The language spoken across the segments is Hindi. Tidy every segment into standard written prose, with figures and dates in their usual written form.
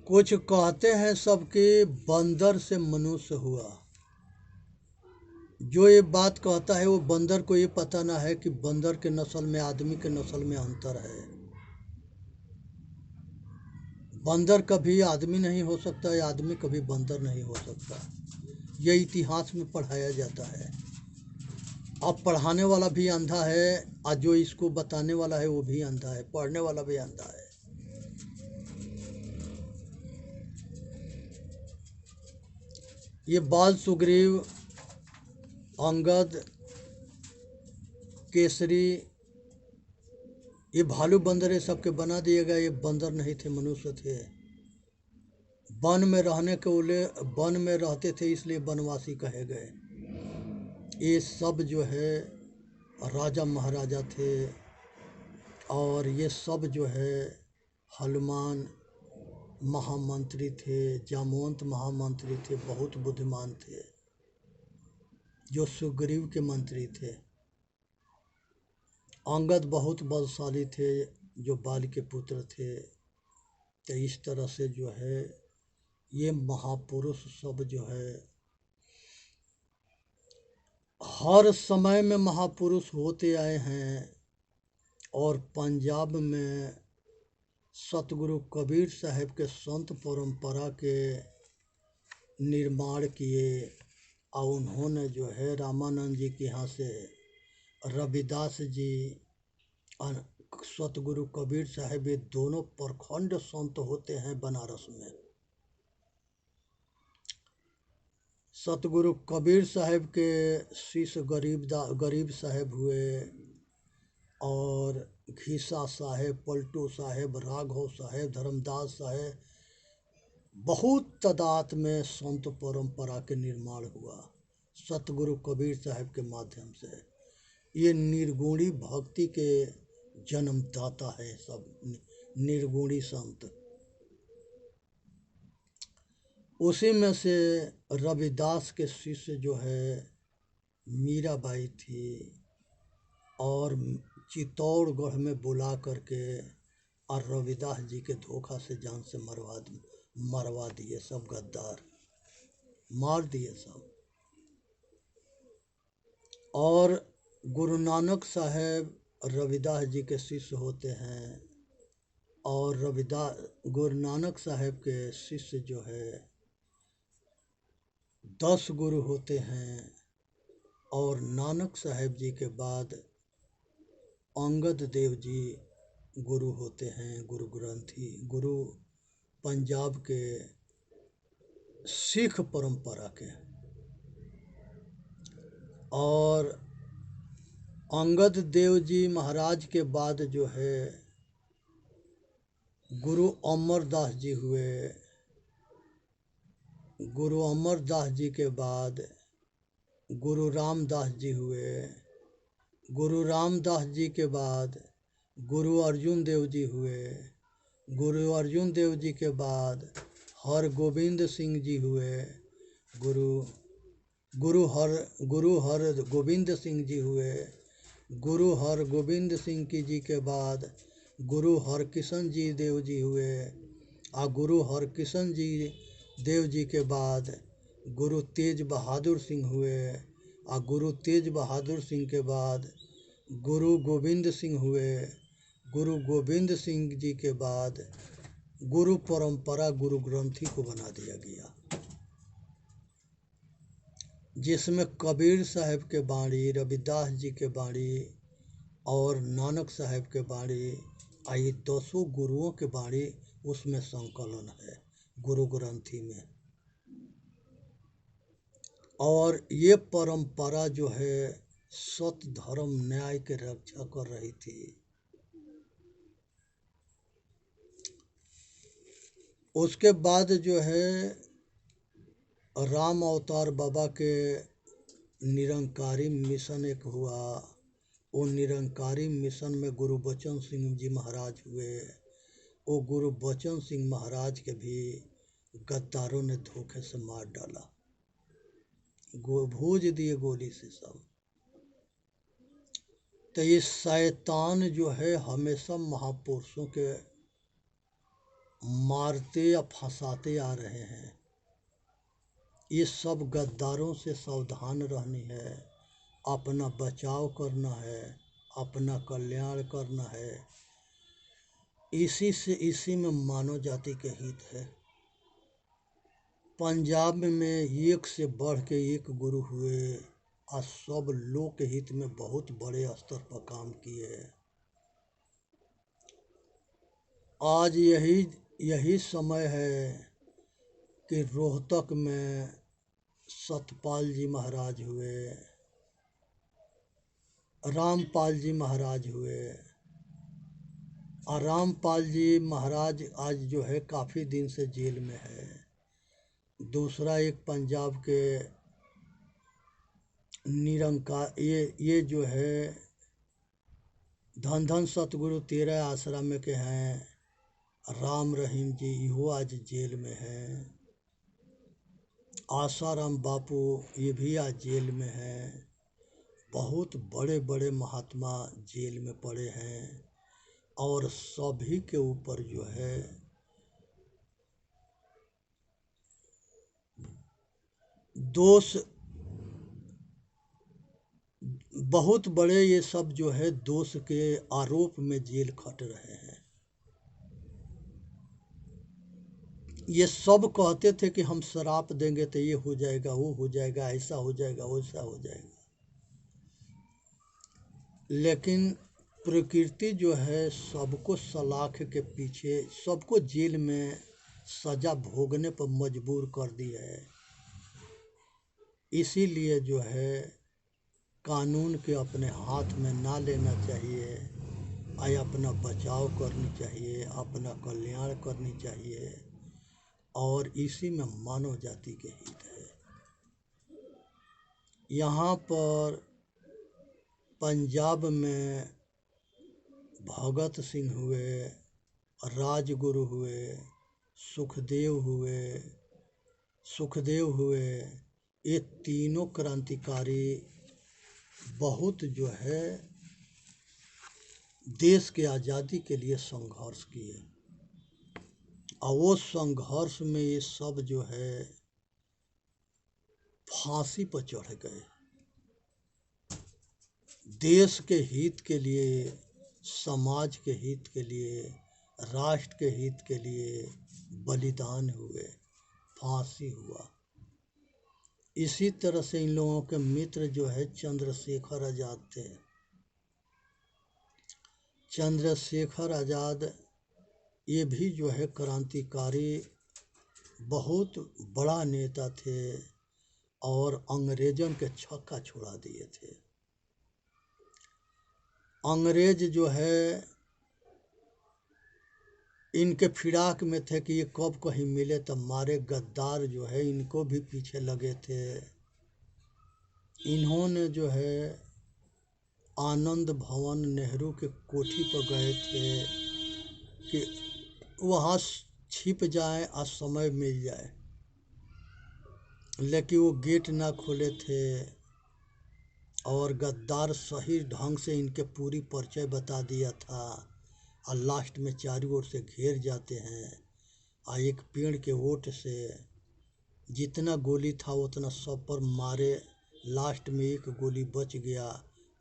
कुछ कहते हैं सबके बंदर से मनुष्य हुआ। जो ये बात कहता है वो बंदर को ये पता ना है कि बंदर के नस्ल में आदमी के नस्ल में अंतर है। बंदर कभी आदमी नहीं हो सकता, या आदमी कभी बंदर नहीं हो सकता। ये इतिहास में पढ़ाया जाता है। अब पढ़ाने वाला भी अंधा है और जो इसको बताने वाला है वो भी अंधा है, पढ़ने वाला भी अंधा है। ये बाल, सुग्रीव, अंगद, केसरी, ये भालू बंदर ये सबके बना दिए गए। ये बंदर नहीं थे, मनुष्य थे। वन में रहने के लिए वन में रहते थे, इसलिए वनवासी कहे गए। ये सब जो है राजा महाराजा थे, और ये सब जो है हनुमान महामंत्री थे, जामवंत महामंत्री थे, बहुत बुद्धिमान थे, जो सुग्रीव के मंत्री थे। अंगद बहुत बलशाली थे, जो बाल के पुत्र थे। तो इस तरह से जो है ये महापुरुष सब जो है हर समय में महापुरुष होते आए हैं। और पंजाब में सतगुरु कबीर साहब के संत परंपरा के निर्माण किए, और उन्होंने जो है रामानंद जी के यहाँ से रविदास जी, सतगुरु कबीर साहब, ये दोनों प्रखंड संत होते हैं बनारस में। सतगुरु कबीर साहब के शिष्य गरीब साहब हुए, और घीसा साहब, पलटू साहब, राघव साहब, धर्मदास साहब, बहुत तादाद में संत परंपरा के निर्माण हुआ सतगुरु कबीर साहब के माध्यम से। ये निर्गुणी भक्ति के जन्मदाता है सब निर्गुणी संत। उसी में से रविदास के शिष्य जो है मीराबाई थी, और चित्तौड़गढ़ में बुला करके और रविदास जी के धोखा से जान से मरवा दिए। सब गद्दार मार दिए सब। और गुरु नानक साहब रविदास जी के शिष्य होते हैं, और गुरु नानक साहब के शिष्य जो है 10 गुरु होते हैं। और नानक साहब जी के बाद अंगद देव जी गुरु होते हैं, गुरु ग्रंथी, गुरु पंजाब के सिख परंपरा के। और अंगद देव जी महाराज के बाद जो है गुरु अमरदास जी हुए। गुरु अमरदास जी के बाद गुरु रामदास जी हुए। गुरु रामदास जी के बाद गुरु अर्जुन देव जी हुए। गुरु अर्जुन देव जी के बाद हरगोविंद सिंह जी हुए। गुरु हर गोविंद सिंह जी हुए। गुरु हर गोविंद सिंह जी के बाद गुरु हरकिशन जी देव जी हुए। और गुरु हरकिशन जी देव जी के बाद गुरु तेज बहादुर सिंह हुए। और गुरु तेज बहादुर सिंह के बाद गुरु गोविंद सिंह हुए। गुरु गोविंद सिंह जी के बाद गुरु परंपरा गुरु ग्रंथी को बना दिया गया, जिसमें कबीर साहब के बाणी, रविदास जी के बाणी और नानक साहब के बाणी, ये 200 गुरुओं के बाणी उसमें संकलन है गुरु ग्रंथी में। और ये परंपरा जो है सत्य धर्म न्याय के रक्षा कर रही थी। उसके बाद जो है राम अवतार बाबा के निरंकारी मिशन एक हुआ। वो निरंकारी मिशन में गुरु बचन सिंह जी महाराज हुए। वो गुरु बचन सिंह महाराज के भी गद्दारों ने धोखे से मार डाला, भूज दिए गोली से सब। तो ये शैतान जो है हमेशा महापुरुषों के मारते या फंसाते आ रहे हैं। ये सब गद्दारों से सावधान रहनी है, अपना बचाव करना है, अपना कल्याण करना है। इसी में मानव जाति के हित है। पंजाब में एक से बढ़ के एक गुरु हुए और सब लोक हित में बहुत बड़े स्तर पर काम किए। आज यही समय है कि रोहतक में सतपाल जी महाराज हुए, रामपाल जी महाराज हुए। और रामपाल जी महाराज आज जो है काफ़ी दिन से जेल में है। दूसरा एक पंजाब के निरंकार ये जो है धन धन सतगुरु 13 आश्रम के हैं, राम रहीम जी, इहो आज जेल में हैं। आसाराम बापू ये भी आज जेल में हैं। बहुत बड़े बड़े महात्मा जेल में पड़े हैं और सभी के ऊपर जो है दोष, बहुत बड़े ये सब जो है दोष के आरोप में जेल खट रहे हैं। ये सब कहते थे कि हम शराप देंगे तो ये हो जाएगा, वो हो जाएगा, ऐसा हो जाएगा, वैसा हो जाएगा। लेकिन प्रकृति जो है सबको सलाख के पीछे, सबको जेल में सजा भोगने पर मजबूर कर दी है। इसीलिए जो है कानून के अपने हाथ में ना लेना चाहिए, अपना बचाव करनी चाहिए, अपना कल्याण करनी चाहिए। और इसी में मानव जाति के हित है। यहाँ पर पंजाब में भगत सिंह हुए, राजगुरु हुए, सुखदेव हुए, ये तीनों क्रांतिकारी बहुत जो है देश के आज़ादी के लिए संघर्ष किए। और वो संघर्ष में ये सब जो है फांसी पर चढ़ गए। देश के हित के लिए, समाज के हित के लिए, राष्ट्र के हित के लिए बलिदान हुए, फांसी हुआ। इसी तरह से इन लोगों के मित्र जो है चंद्रशेखर आज़ाद थे। चंद्रशेखर आज़ाद ये भी जो है क्रांतिकारी बहुत बड़ा नेता थे और अंग्रेजों के छक्का छुड़ा दिए थे। अंग्रेज जो है इनके फिराक में थे कि ये कब कहीं मिले तो मारे। गद्दार जो है इनको भी पीछे लगे थे। इन्होंने जो है आनंद भवन नेहरू के कोठी पर गए थे कि वहाँ छिप जाए और समय मिल जाए, लेकिन वो गेट ना खोले थे। और गद्दार सही ढंग से इनके पूरी परिचय बता दिया था। और लास्ट में चारों ओर से घेर जाते हैं और एक पेड़ के ओट से जितना गोली था उतना सब पर मारे। लास्ट में एक गोली बच गया,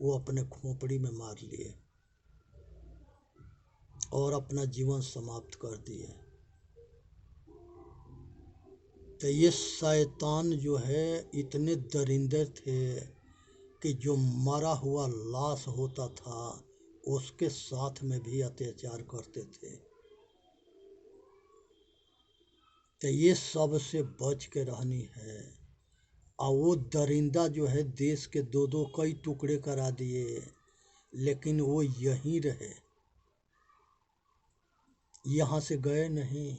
वो अपने खोपड़ी में मार लिए और अपना जीवन समाप्त कर दिए। तो ये शैतान जो है इतने दरिंदे थे कि जो मरा हुआ लाश होता था उसके साथ में भी अत्याचार करते थे। तो ये सब से बच के रहनी है। और वो दरिंदा जो है देश के दो दो कई टुकड़े करा दिए, लेकिन वो यहीं रहे, यहाँ से गए नहीं।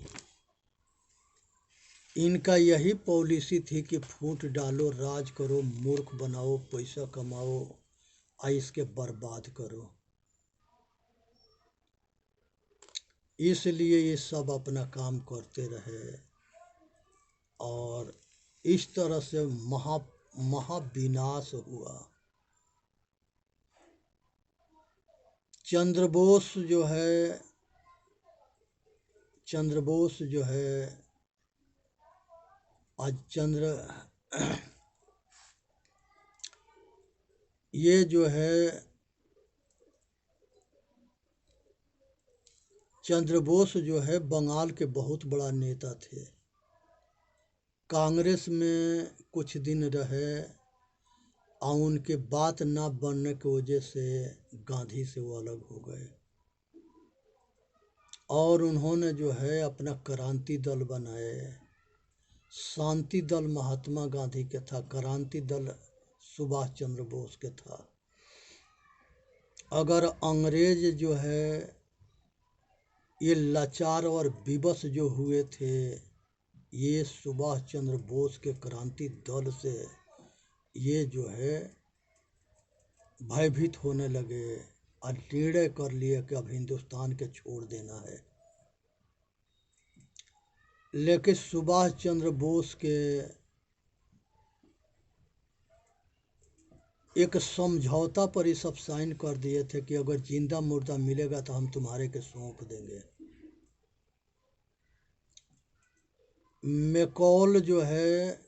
इनका यही पॉलिसी थी कि फूट डालो, राज करो, मूर्ख बनाओ, पैसा कमाओ और इसके बर्बाद करो। इसलिए ये सब अपना काम करते रहे और इस तरह से महाविनाश हुआ। चंद्र बोस जो है चंद्र बोस जो है आज ये जो है चंद्र बोस जो है बंगाल के बहुत बड़ा नेता थे। कांग्रेस में कुछ दिन रहे और उनके बात ना बनने की वजह से गांधी से वो अलग हो गए और उन्होंने जो है अपना क्रांति दल बनाए। शांति दल महात्मा गांधी के था, क्रांति दल सुभाष चंद्र बोस के था। अगर अंग्रेज जो है ये लाचार और विवश जो हुए थे, ये सुभाष चंद्र बोस के क्रांति दल से ये जो है भयभीत होने लगे और निर्णय कर लिए कि अब हिंदुस्तान के छोड़ देना है। लेकिन सुभाष चंद्र बोस के एक समझौता पर ये सब साइन कर दिए थे कि अगर जिंदा मुर्दा मिलेगा तो हम तुम्हारे के सौंप देंगे। मैकॉल जो है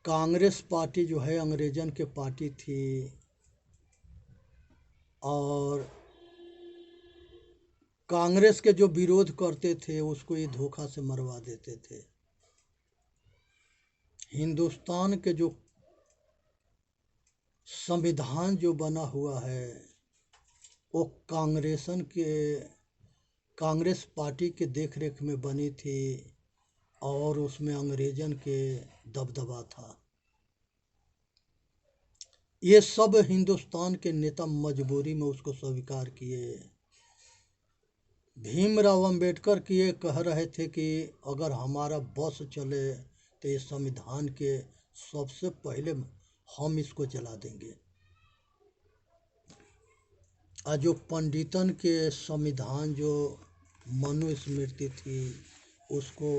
कांग्रेस पार्टी जो है अंग्रेजन के पार्टी थी और कांग्रेस के जो विरोध करते थे उसको ये धोखा से मरवा देते थे। हिंदुस्तान के जो संविधान जो बना हुआ है वो कांग्रेस पार्टी के देखरेख में बनी थी और उसमें अंग्रेजन के दबदबा था। ये सब हिंदुस्तान के नेता मजबूरी में उसको स्वीकार किए। भीमराव अंबेडकर की ये कह रहे थे कि अगर हमारा बस चले तो ये संविधान के सबसे पहले हम इसको जला देंगे। और जो पंडितन के संविधान जो मनुस्मृति थी उसको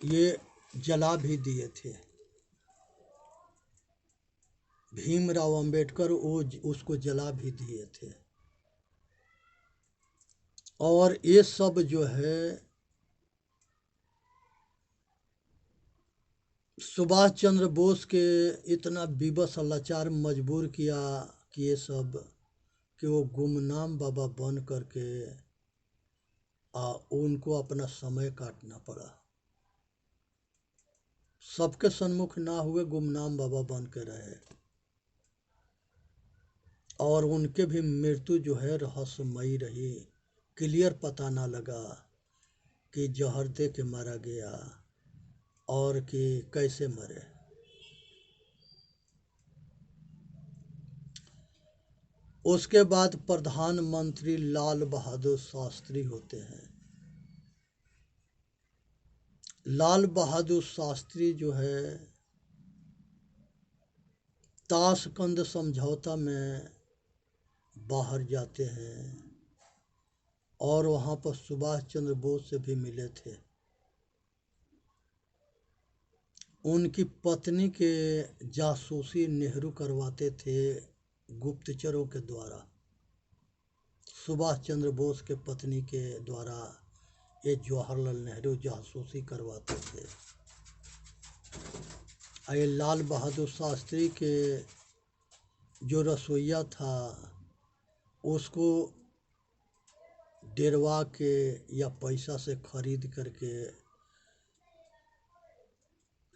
ये जला भी दिए थे। भीमराव अंबेडकर वो उसको जला भी दिए थे। और ये सब जो है सुभाष चंद्र बोस के इतना विवश लाचार मजबूर किया कि ये सब कि वो गुमनाम बाबा बन करके उनको अपना समय काटना पड़ा। सबके सन्मुख ना हुए, गुमनाम बाबा बन के रहे और उनके भी मृत्यु जो है रहस्यमयी रही। क्लियर पता ना लगा कि जहर दे के मारा गया और कि कैसे मरे। उसके बाद प्रधानमंत्री लाल बहादुर शास्त्री होते हैं। लाल बहादुर शास्त्री जो है ताशकंद समझौता में बाहर जाते हैं और वहाँ पर सुभाष चंद्र बोस से भी मिले थे। उनकी पत्नी के जासूसी नेहरू करवाते थे गुप्तचरों के द्वारा। सुभाष चंद्र बोस के पत्नी के द्वारा ये जवाहरलाल नेहरू जासूसी करवाते थे। ये लाल बहादुर शास्त्री के जो रसोइया था उसको डेरवा के या पैसा से खरीद करके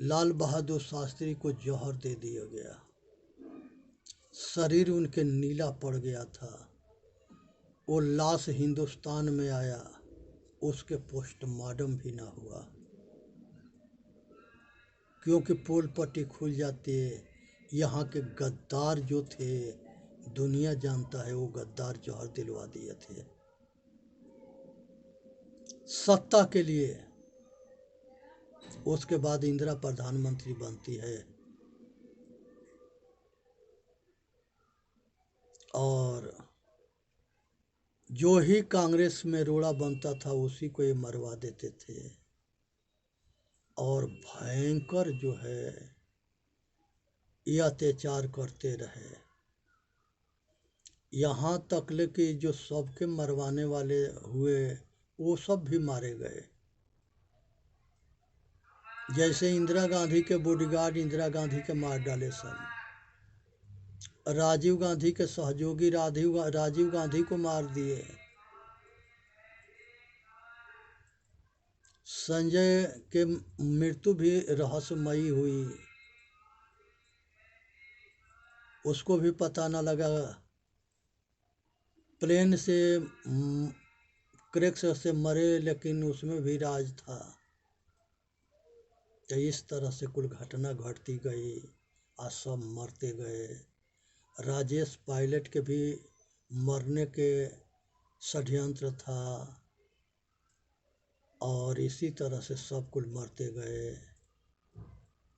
लाल बहादुर शास्त्री को जहर दे दिया गया। शरीर उनके नीला पड़ गया था। वो लाश हिंदुस्तान में आया, उसके पोस्टमार्टम भी ना हुआ क्योंकि पोल पट्टी खुल जाती है। यहाँ के गद्दार जो थे दुनिया जानता है, वो गद्दार जहर दिलवा दिए थे सत्ता के लिए। उसके बाद इंदिरा प्रधानमंत्री बनती है और जो ही कांग्रेस में रोड़ा बनता था उसी को ये मरवा देते थे और भयंकर जो है ये अत्याचार करते रहे। यहाँ तक ले कि जो सबके मरवाने वाले हुए वो सब भी मारे गए। जैसे इंदिरा गांधी के बॉडीगार्ड इंदिरा गांधी के मार डाले सब, राजीव गांधी के सहयोगी राजीव गांधी को मार दिए, संजय के मृत्यु भी रहस्यमयी हुई, उसको भी पता न लगा, प्लेन से क्रैक्स से मरे लेकिन उसमें भी राज था। तो इस तरह से कुल घटना घटती गई और सब मरते गए। राजेश पायलट के भी मरने के षड्यंत्र था और इसी तरह से सब कुल मरते गए।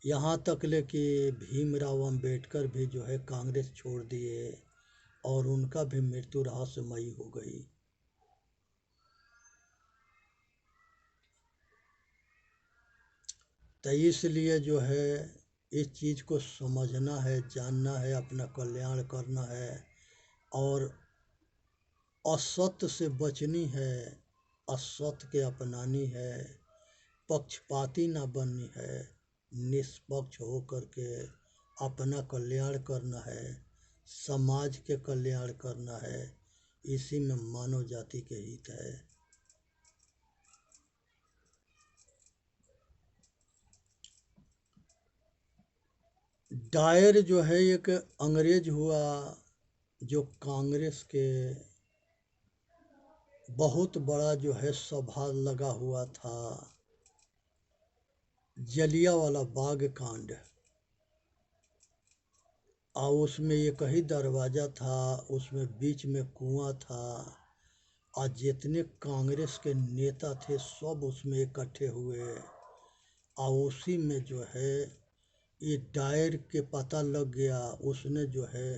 यहाँ तक ले कि भीमराव अंबेडकर भी जो है कांग्रेस छोड़ दिए और उनका भी मृत्यु रहस्यमयी हो गई। तो इसलिए जो है इस चीज़ को समझना है, जानना है, अपना कल्याण करना है और असत्य से बचनी है, असत्य के अपनानी है, पक्षपाती ना बननी है, निष्पक्ष हो करके अपना कल्याण करना है, समाज के कल्याण करना है। इसी में मानव जाति के हित है। डायर जो है एक अंग्रेज हुआ जो कांग्रेस के बहुत बड़ा जो है सभा लगा हुआ था, जलियांवाला बाग कांड, और उसमें एक ही दरवाज़ा था, उसमें बीच में कुआं था और जितने कांग्रेस के नेता थे सब उसमें इकट्ठे हुए और उसी में जो है ये डायर के पता लग गया। उसने जो है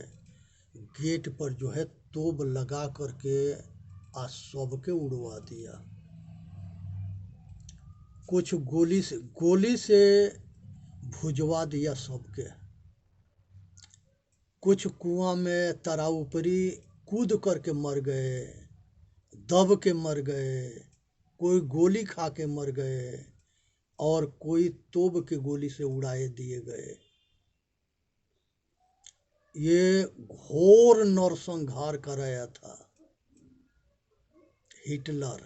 गेट पर जो है तोप लगा करके आज सबके उड़वा दिया। कुछ गोली से भुजवा दिया सबके, कुछ कुआं में तरा ऊपरी कूद करके मर गए, दब के मर गए, कोई गोली खा के मर गए और कोई तोप के गोली से उड़ाए दिए गए। ये घोर नरसंहार कराया था हिटलर।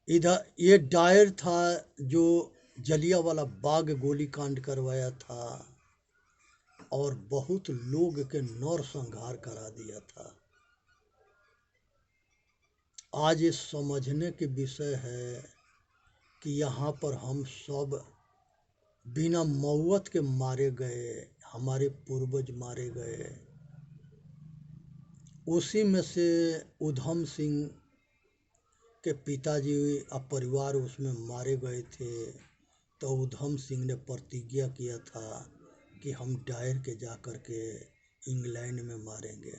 इधर ये डायर था जो जलियांवाला बाग गोली कांड करवाया था और बहुत लोग के नरसंहार करा दिया था। आज ये समझने के विषय है कि यहाँ पर हम सब बिना मौत के मारे गए, हमारे पूर्वज मारे गए। उसी में से उधम सिंह के पिताजी और परिवार उसमें मारे गए थे। तो उधम सिंह ने प्रतिज्ञा किया था कि हम डायर के जा कर के इंग्लैंड में मारेंगे।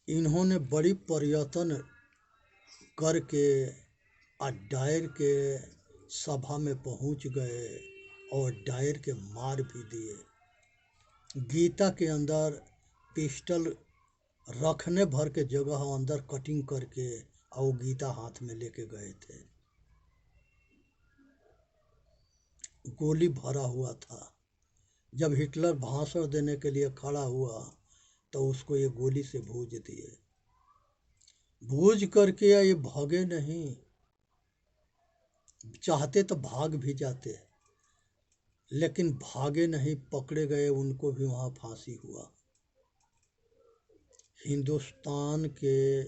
इन्होंने बड़ी प्रयत्न करके डायर के सभा में पहुंच गए और डायर के मार भी दिए। गीता के अंदर पिस्टल रखने भर के जगह अंदर कटिंग करके और वो गीता हाथ में लेके गए थे। गोली भरा हुआ था। जब हिटलर भाषण देने के लिए खड़ा हुआ तो उसको ये गोली से भूज दिए। भूज करके ये भागे नहीं, चाहते तो भाग भी जाते लेकिन भागे नहीं, पकड़े गए, उनको भी वहाँ फांसी हुआ। हिंदुस्तान के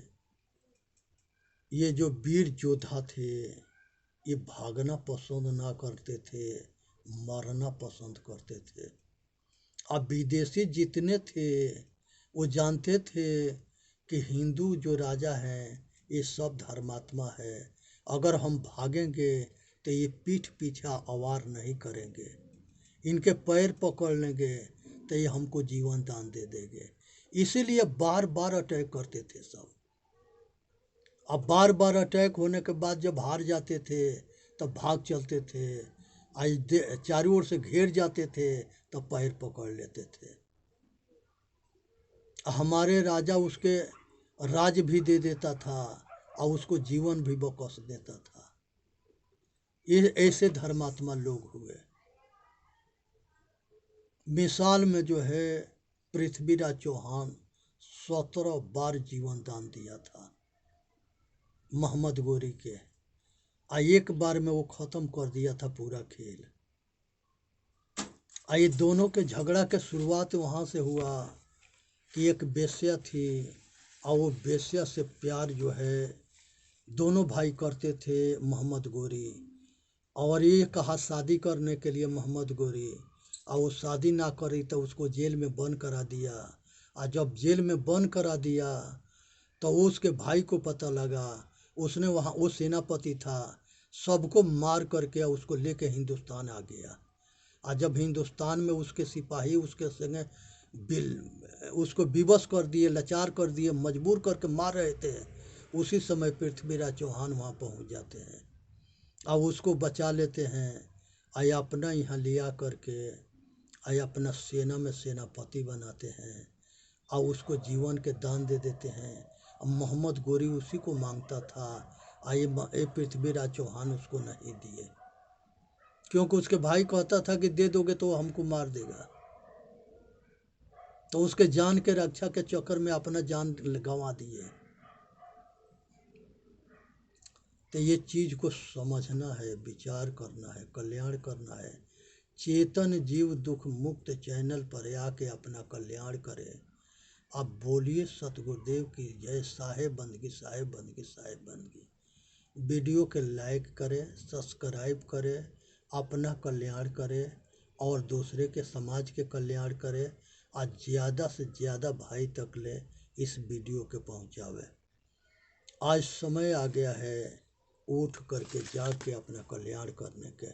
ये जो वीर योद्धा थे ये भागना पसंद ना करते थे, मरना पसंद करते थे। अब विदेशी जितने थे वो जानते थे कि हिंदू जो राजा हैं ये सब धर्मात्मा है, अगर हम भागेंगे तो ये पीठ पीछे आवार नहीं करेंगे, इनके पैर पकड़ लेंगे तो ये हमको जीवन दान दे देंगे। इसीलिए बार बार अटैक करते थे सब। अब बार बार अटैक होने के बाद जब हार जाते थे तब भाग चलते थे, आज चारों ओर से घेर जाते थे तब पैर पकड़ लेते थे। हमारे राजा उसके राज भी दे देता था और उसको जीवन भी बकस देता था। ये ऐसे धर्मात्मा लोग हुए। मिसाल में जो है पृथ्वीराज चौहान 17 बार जीवन दान दिया था मोहम्मद गोरी के, और एक बार में वो ख़त्म कर दिया था पूरा खेल। ये दोनों के झगड़ा के शुरुआत वहाँ से हुआ कि एक वेश्या थी और वो वेश्या से प्यार जो है दोनों भाई करते थे मोहम्मद गोरी, और ये कहा शादी करने के लिए मोहम्मद गोरी, और वो शादी ना करी तो उसको जेल में बंद करा दिया। और जब जेल में बंद करा दिया तो उसके भाई को पता लगा, उसने वहाँ, वो सेनापति था, सबको मार करके उसको लेके हिंदुस्तान आ गया। और जब हिंदुस्तान में उसके सिपाही उसके संगे उसको विवश कर दिए, लाचार कर दिए, मजबूर करके मार रहे थे, उसी समय पृथ्वीराज चौहान वहाँ पहुँच जाते हैं और उसको बचा लेते हैं। आया अपना यहाँ लिया करके आया अपना सेना में सेनापति बनाते हैं और उसको जीवन के दान दे देते हैं। अब मोहम्मद गोरी उसी को मांगता था, आए पृथ्वीराज चौहान उसको नहीं दिए, क्योंकि उसके भाई कहता था कि दे दोगे तो वो हमको मार देगा। तो उसके जान के रक्षा के चक्कर में अपना जान गंवा दिए। तो ये चीज़ को समझना है, विचार करना है, कल्याण करना है। चेतन जीव दुख मुक्त चैनल पर आके अपना कल्याण करे। आप बोलिए सतगुरुदेव की जय। साहेब बंदगी, साहेब बंदगी, साहेब बंदगी। वीडियो के लाइक करें, सब्सक्राइब करें, अपना कल्याण करें और दूसरे के समाज के कल्याण करें। आज ज़्यादा से ज़्यादा भाई तक ले इस वीडियो के पहुँचावे। आज समय आ गया है उठ करके जाके अपना कल्याण करने के।